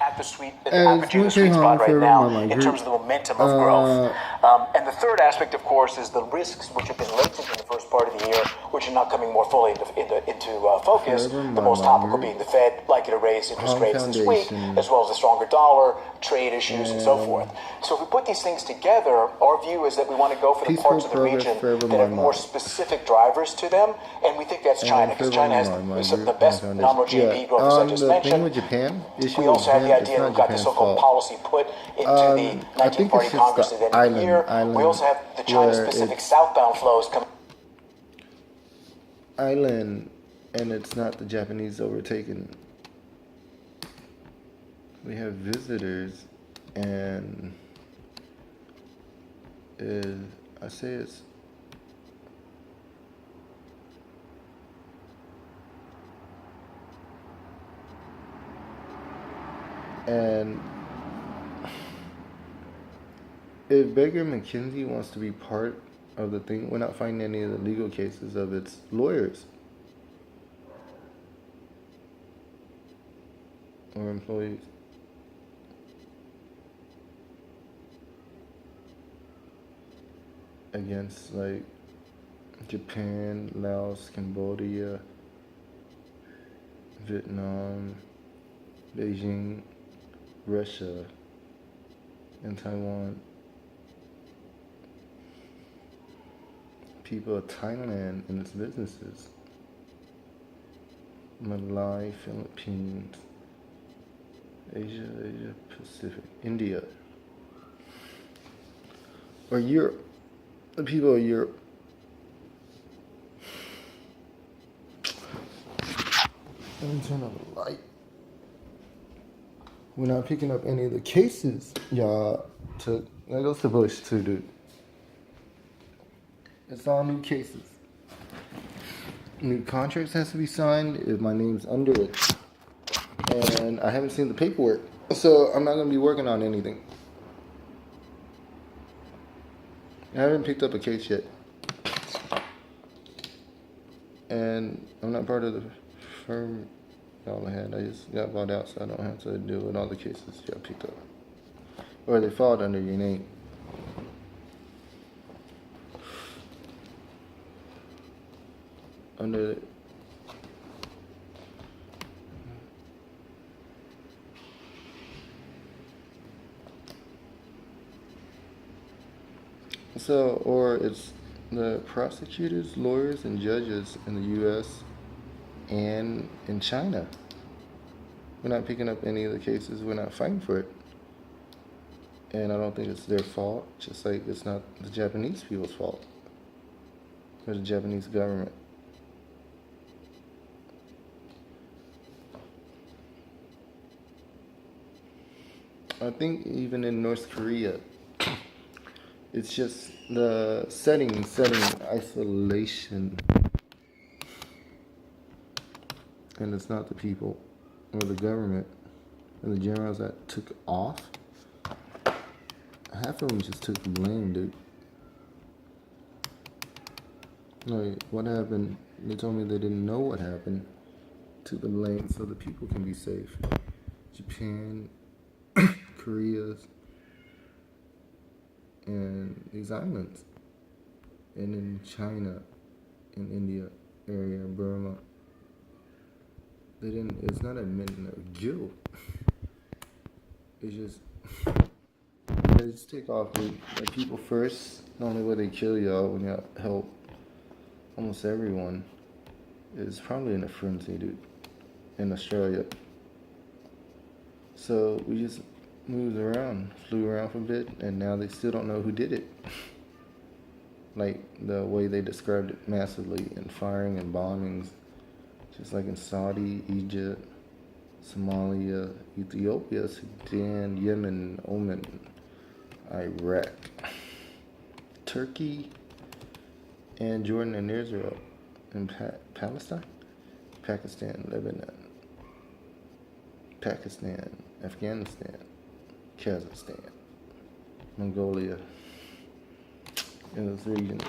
at the apogee of the sweet spot right now in terms of the momentum of growth. And the third aspect, of course, is the risks which have been latent in the first part of the year, which are now coming more fully into focus. The most topical being the Fed likely to raise interest rates this week, as well as the stronger dollar, trade issues, and so forth. So if we put these things together, our view is that we want to go for the parts of the region that have more specific drivers to them, and we think that's China, because China has the best nominal GDP growth, as I just mentioned. We also have the idea that we've got the so-called policy put into the 1940 Congress at the end of the year. We also have the China-specific southbound flows coming. Island, and it's not the Japanese overtaken. We have visitors, and I say it's and if Baker McKenzie wants to be part of the thing, we're not finding any of the legal cases of its lawyers or employees. Against like Japan, Laos, Cambodia, Vietnam, Beijing, Russia, and Taiwan. People of Thailand and its businesses. Malay, Philippines, Asia Pacific, India, or Europe. The people of Europe. Let me turn on the light. We're not picking up any of the cases y'all took. That goes to Bush too, dude. It's all new cases. New contracts has to be signed if my name's under it. And I haven't seen the paperwork. So I'm not going to be working on anything. I haven't picked up a case yet. And I'm not part of the firm y'all had. I just got bought out, so I don't have to deal with all the cases y'all picked up. Or they filed under your name. Under so, or it's the prosecutors, lawyers, and judges in the U.S. and in China. We're not picking up any of the cases. We're not fighting for it. And I don't think it's their fault, just like it's not the Japanese people's fault or the Japanese government. I think even in North Korea, it's just the setting, isolation. And it's not the people or the government and the generals that took off. Half of them just took the blame, dude. Like, what happened? They told me they didn't know what happened. Took the blame so the people can be safe. Japan, Korea, and these islands, and in China, in India area, Burma, they didn't. It's not admitting their guilt. It's just they just take off with like people first. The only way they kill y'all when y'all help almost everyone is probably in a frenzy, dude, in Australia. So we just moved around, flew around for a bit, and now they still don't know who did it. Like the way they described it massively in firing and bombings, just like in Saudi, Egypt, Somalia, Ethiopia, Sudan, Yemen, Oman, Iraq, Turkey, and Jordan and Israel, and Palestine, Pakistan, Lebanon, Pakistan, Afghanistan, Kazakhstan, Mongolia, in this region.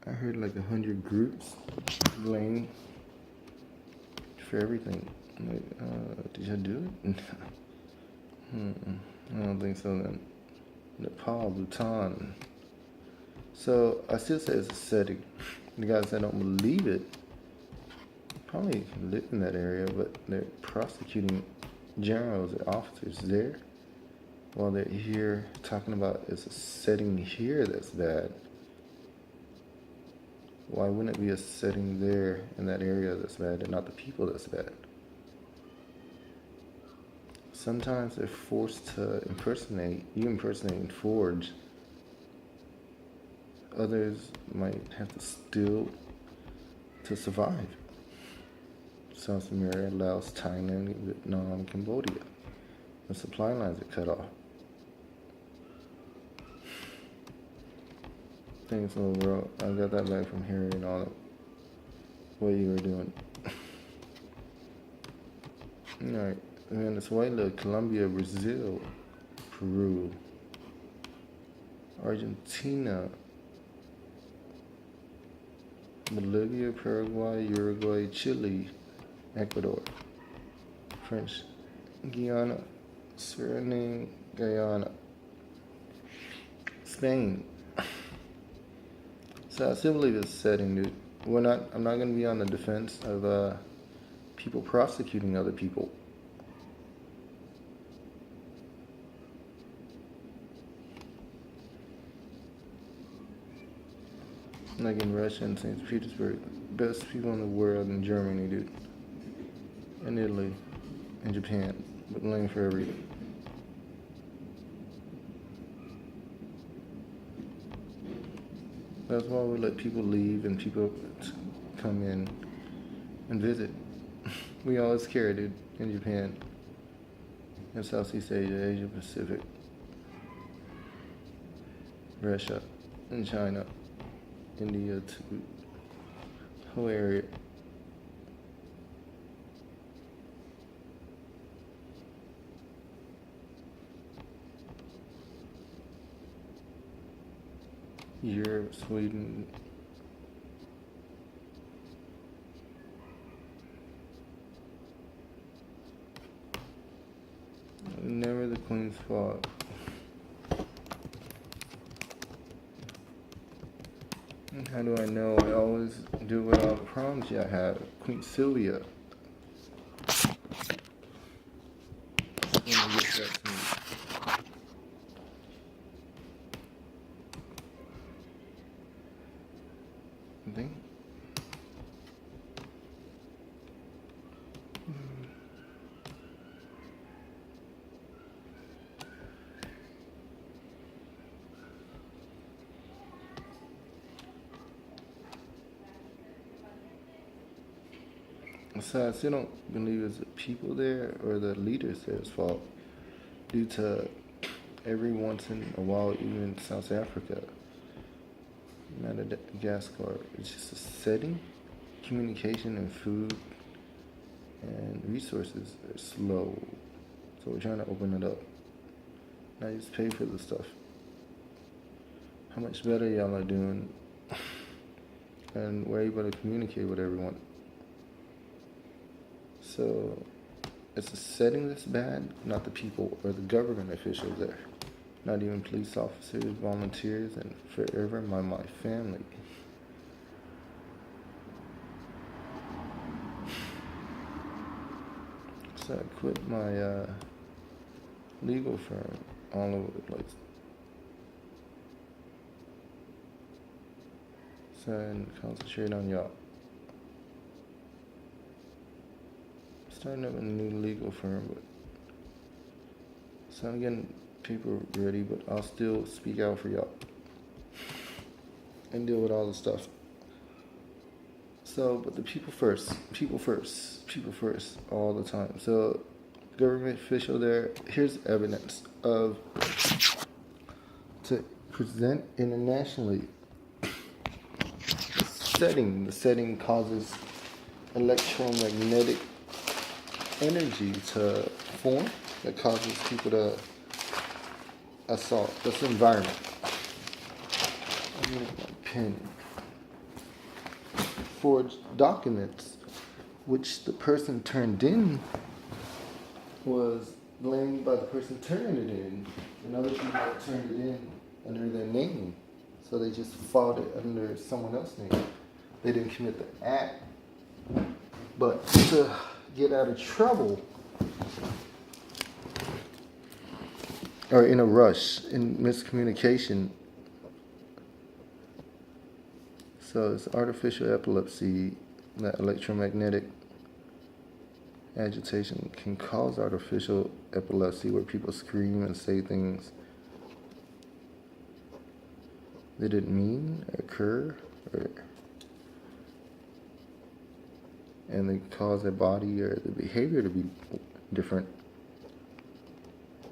I heard like 100 groups blame for everything. Like, did you do it? I don't think so then. Nepal, Bhutan. So I still say it's a setting. The guys that don't believe it probably live in that area, but they're prosecuting generals and officers there while they're here talking about it's a setting here that's bad. Why wouldn't it be a setting there in that area that's bad and not the people that's bad? Sometimes they're forced to impersonate. You impersonate and forge. Others might have to steal to survive. South America, Laos, Thailand, Vietnam, Cambodia. The supply lines are cut off. Thanks, little bro. I got that back from hearing all the what you were doing. Alright. Venezuela, Colombia, Brazil, Peru, Argentina, Bolivia, Paraguay, Uruguay, Chile, Ecuador, French Guiana, Suriname, Guyana, Spain. So I still believe it's setting, dude. I'm not going to be on the defense of people prosecuting other people. Like in Russia and St. Petersburg, best people in the world in Germany, dude. In Italy, in Japan, but blamed for everything. That's why we let people leave and people come in and visit. We always care, dude, in Japan, in Southeast Asia, Asia Pacific, Russia, and China, India, too, whole area. Europe, Sweden. Never the Queen's fault. How do I know? I always do what I promise you I have. Queen Sylvia. Let me get that to me. I think. So I still don't believe it's the people there or the leaders there's fault, due to every once in a while, even in South Africa, Madagascar, it's just a setting. Communication and food and resources are slow, so we're trying to open it up. Now just pay for the stuff. How much better y'all are doing, and we're able to communicate with everyone. So it's a setting that's bad, not the people or the government officials there. Not even police officers, volunteers, and forever my family. So I quit my legal firm all over the place. So I concentrate on y'all. Starting up a new legal firm, but so I'm getting paper ready, but I'll still speak out for y'all and deal with all the stuff. So, but the people first, all the time. So, government official there, here's evidence of to present internationally. The setting causes electromagnetic energy to form that causes people to assault. That's the environment. I need my pen. Forged documents which the person turned in was blamed by the person turning it in, and other people that turned it in under their name. So they just filed it under someone else's name. They didn't commit the act. But to get out of trouble, or in a rush, in miscommunication, so it's artificial epilepsy, that electromagnetic agitation can cause artificial epilepsy where people scream and say things they didn't mean occur, and they cause their body or the behavior to be different.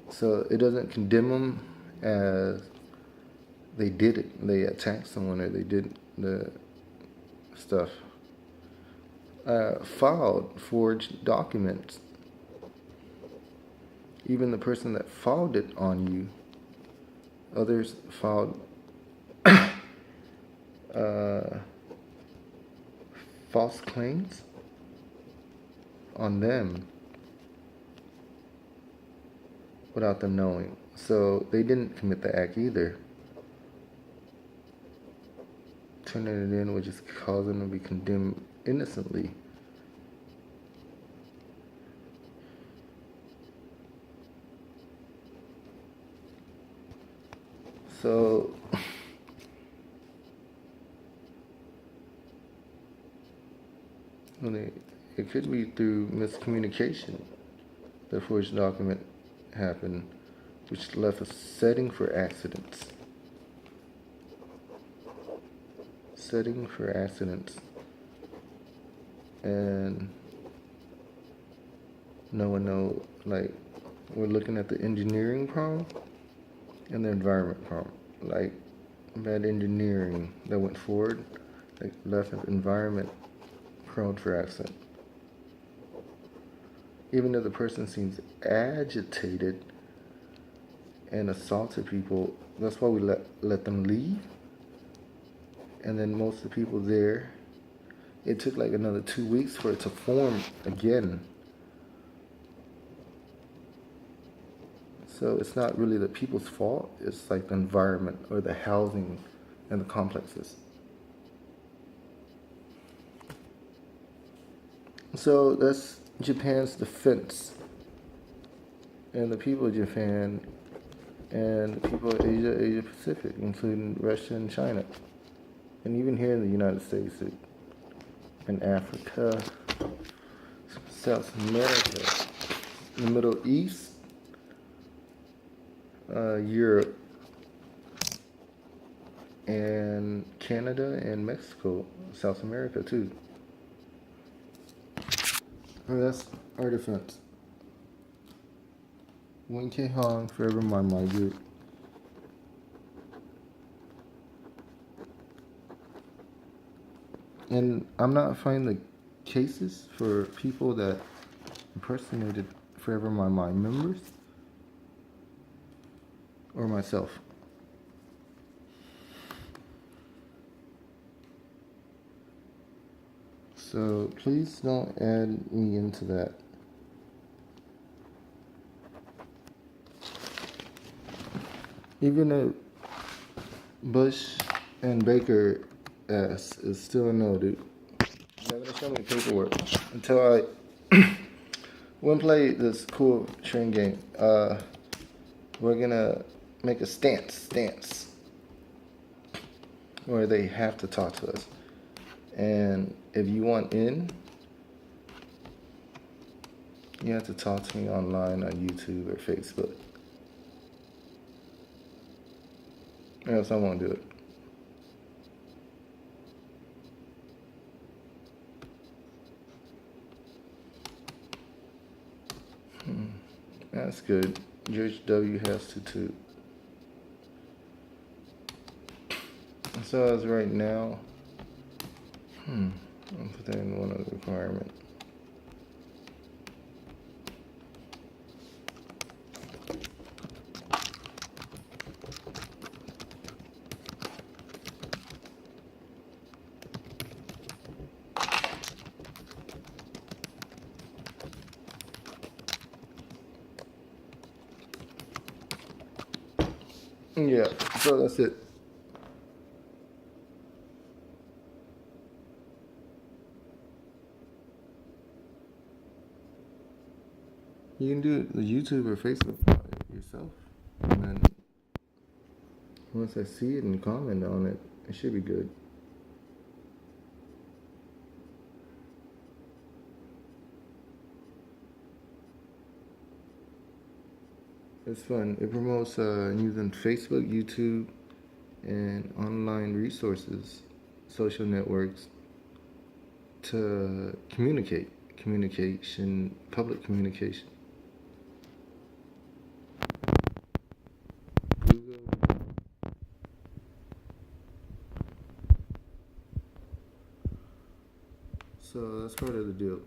So it doesn't condemn them as they did it, they attacked someone or they did the stuff. Filed forged documents. Even the person that filed it on you, others filed false claims on them without them knowing. So they didn't commit the act either. Turning it in would just cause them to be condemned innocently. So it could be through miscommunication the forged document happened, which left a setting for accidents. Setting for accidents. And no one knows, like, we're looking at the engineering problem and the environment problem. Like, bad engineering that went forward, like, left an environment prone for accident. Even though the person seems agitated and assaulted people, that's why we let them leave. And then most of the people there, it took like another 2 weeks for it to form again. So it's not really the people's fault, it's like the environment or the housing and the complexes. So that's Japan's defense. And the people of Japan and the people of Asia, Asia Pacific, including Russia and China. And even here in the United States, in Africa, South America, the Middle East, Europe, and Canada and Mexico, South America too. And that's our defense. Nguyen K Hong, Forever Mãi Mãi Group. And I'm not finding the cases for people that impersonated Forever Mãi Mãi members or myself. So please don't add me into that. Even if Bush and Baker ass is still a no, dude. You're not gonna show me paperwork until I wanna play this cool train game. We're gonna make a stance where they have to talk to us. And if you want in, you have to talk to me online on YouTube or Facebook. Or else I won't do it. That's good. George W. has to too. So as right now, I'll put that in one of the requirements. Yeah, so that's it. You can do it the YouTube or Facebook yourself. And then once I see it and comment on it, it should be good. It's fun. It promotes using Facebook, YouTube, and online resources, social networks to communication, public communication. Google. So that's part of the deal.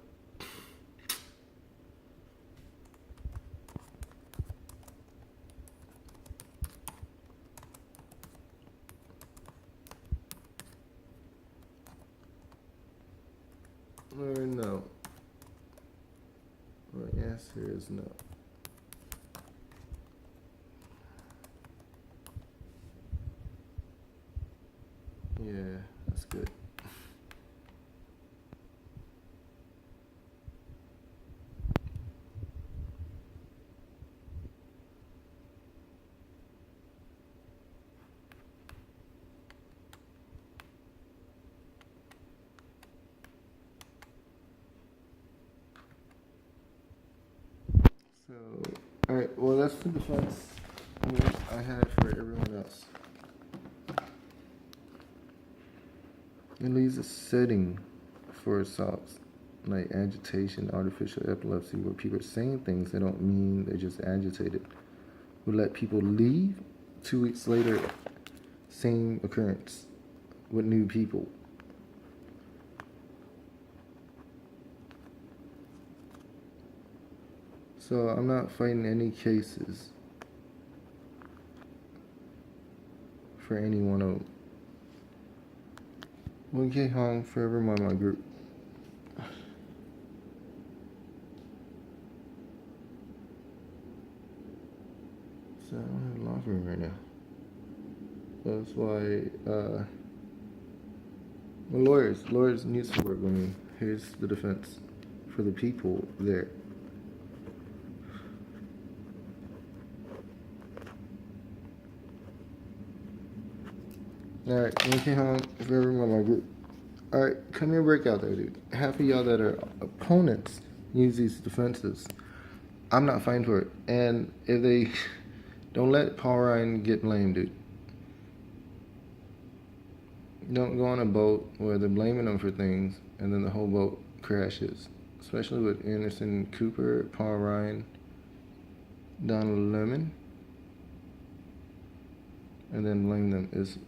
Or no. The answer is no. Yeah, that's good. So, alright, well, that's the defense I had for everyone else. It leaves a setting for assaults, like agitation, artificial epilepsy, where people are saying things they don't mean, they're just agitated. We let people leave. 2 weeks later, same occurrence with new people. So I'm not fighting any cases for any one of them. Nguyen K Hong, forever Mãi Mãi Group. So I don't have a law firm right now. That's why lawyers need to work with me. Here's the defense for the people there. Alright, Nguyen K Hong, forever Mãi Mãi Group. Alright, come here, break out there, dude. Half of y'all that are opponents use these defenses. I'm not fighting for it. And if they don't let Paul Ryan get blamed, dude. Don't go on a boat where they're blaming them for things and then the whole boat crashes. Especially with Anderson Cooper, Paul Ryan, Donald Lemon. And then blame them. There's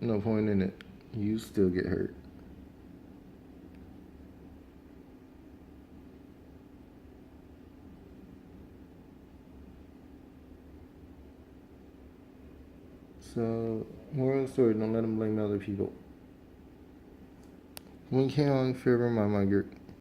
no point in it. You still get hurt. So, moral of the story, don't let them blame other people. Nguyen K Hong, forever Mãi Mãi Group.